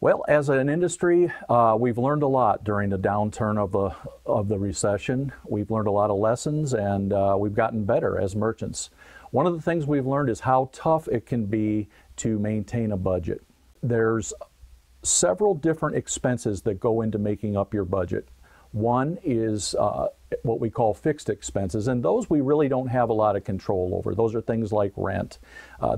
Well, as an industry, we've learned a lot during the downturn of the recession. We've learned a lot of lessons, and we've gotten better as merchants. One of the things we've learned is how tough it can be to maintain a budget. There's several different expenses that go into making up your budget. One is what we call fixed expenses, and those we really don't have a lot of control over. Those are things like rent.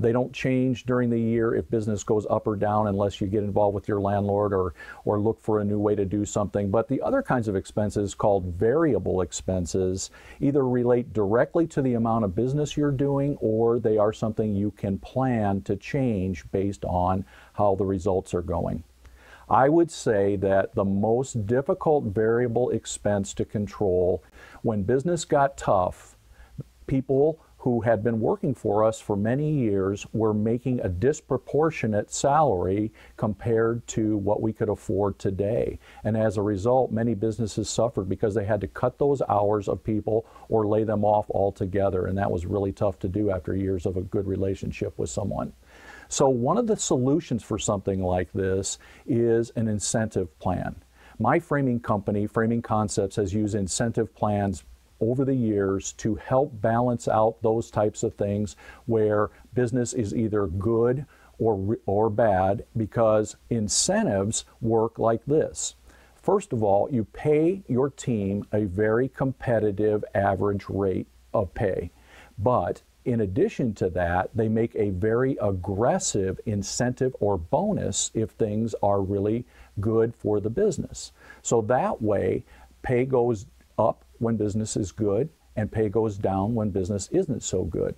They don't change during the year if business goes up or down unless you get involved with your landlord or look for a new way to do something. But the other kinds of expenses called variable expenses either relate directly to the amount of business you're doing, or they are something you can plan to change based on how the results are going. I would say that the most difficult variable expense to control when business got tough, people who had been working for us for many years were making a disproportionate salary compared to what we could afford today. And as a result, many businesses suffered because they had to cut those hours of people or lay them off altogether. And that was really tough to do after years of a good relationship with someone. So one of the solutions for something like this is an incentive plan. My framing company, Framing Concepts, has used incentive plans over the years to help balance out those types of things where business is either good or bad, because incentives work like this. First of all, you pay your team a very competitive average rate of pay, but in addition to that, they make a very aggressive incentive or bonus if things are really good for the business. So that way, pay goes up when business is good, and pay goes down when business isn't so good.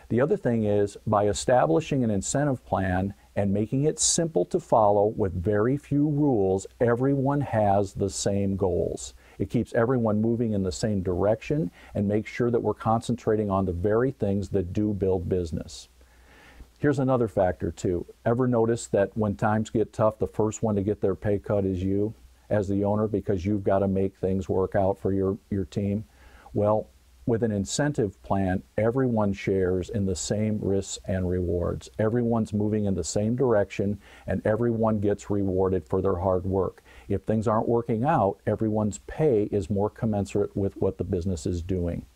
The other thing is, by establishing an incentive plan and making it simple to follow with very few rules, everyone has the same goals. It keeps everyone moving in the same direction and makes sure that we're concentrating on the very things that do build business. Here's another factor too. Ever notice that when times get tough, the first one to get their pay cut is you as the owner, because you've got to make things work out for your team? Well, with an incentive plan, everyone shares in the same risks and rewards. Everyone's moving in the same direction, and everyone gets rewarded for their hard work. If things aren't working out, everyone's pay is more commensurate with what the business is doing.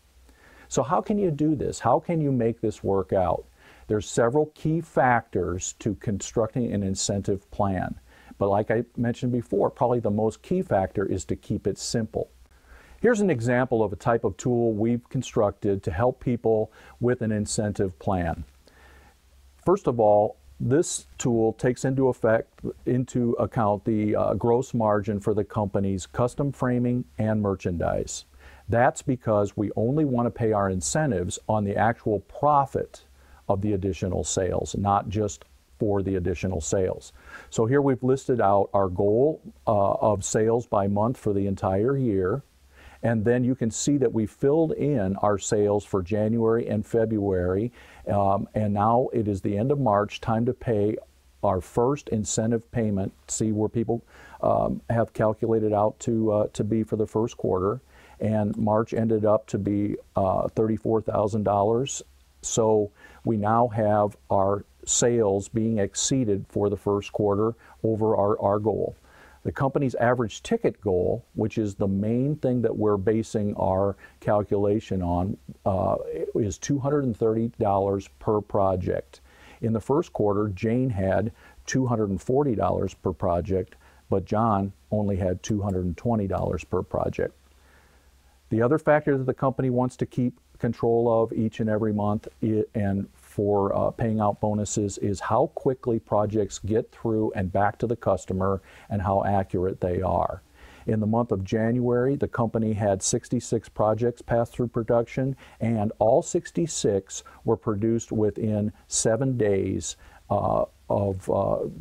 So how can you do this? How can you make this work out? There's several key factors to constructing an incentive plan. But like I mentioned before, probably the most key factor is to keep it simple. Here's an example of a type of tool we've constructed to help people with an incentive plan. First of all, this tool takes into account the gross margin for the company's custom framing and merchandise. That's because we only want to pay our incentives on the actual profit of the additional sales, not just for the additional sales. So here we've listed out our goal of sales by month for the entire year. And then you can see that we filled in our sales for January and February, and now it is the end of March, time to pay our first incentive payment. See where people have calculated out to be for the first quarter, and March ended up to be $34,000. So we now have our sales being exceeded for the first quarter over our goal. The company's average ticket goal, which is the main thing that we're basing our calculation on, is $230 per project. In the first quarter, Jane had $240 per project, but John only had $220 per project. The other factor that the company wants to keep control of each and every month and for paying out bonuses is how quickly projects get through and back to the customer and how accurate they are. In the month of January, the company had 66 projects pass through production, and all 66 were produced within 7 days of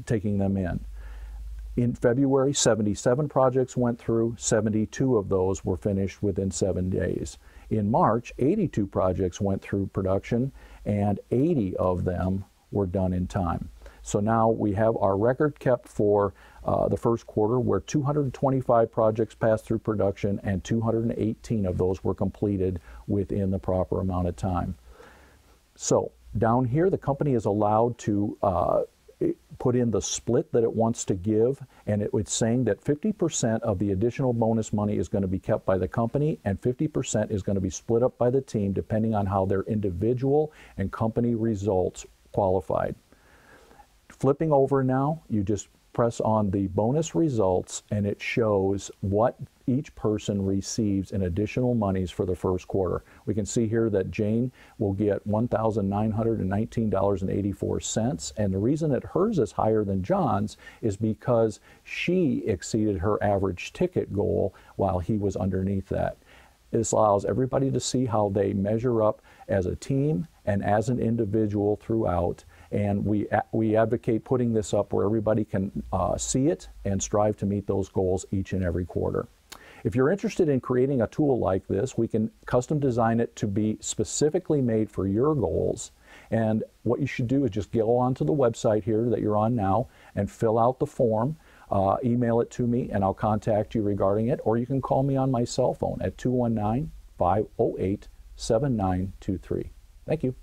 taking them in. In February, 77 projects went through, 72 of those were finished within 7 days. In March, 82 projects went through production, and 80 of them were done in time. So now we have our record kept for the first quarter, where 225 projects passed through production and 218 of those were completed within the proper amount of time. So down here, the company is allowed to put in the split that it wants to give, and it's saying that 50% of the additional bonus money is going to be kept by the company and 50% is going to be split up by the team depending on how their individual and company results qualified. Flipping over now, you just press on the bonus results and it shows what each person receives in additional monies for the first quarter. We can see here that Jane will get $1,919.84, and the reason that hers is higher than John's is because she exceeded her average ticket goal while he was underneath that. This allows everybody to see how they measure up as a team and as an individual throughout. And we advocate putting this up where everybody can see it and strive to meet those goals each and every quarter. If you're interested in creating a tool like this, we can custom design it to be specifically made for your goals. And what you should do is just go onto the website here that you're on now and fill out the form, email it to me, and I'll contact you regarding it. Or you can call me on my cell phone at 219-508-7923. Thank you.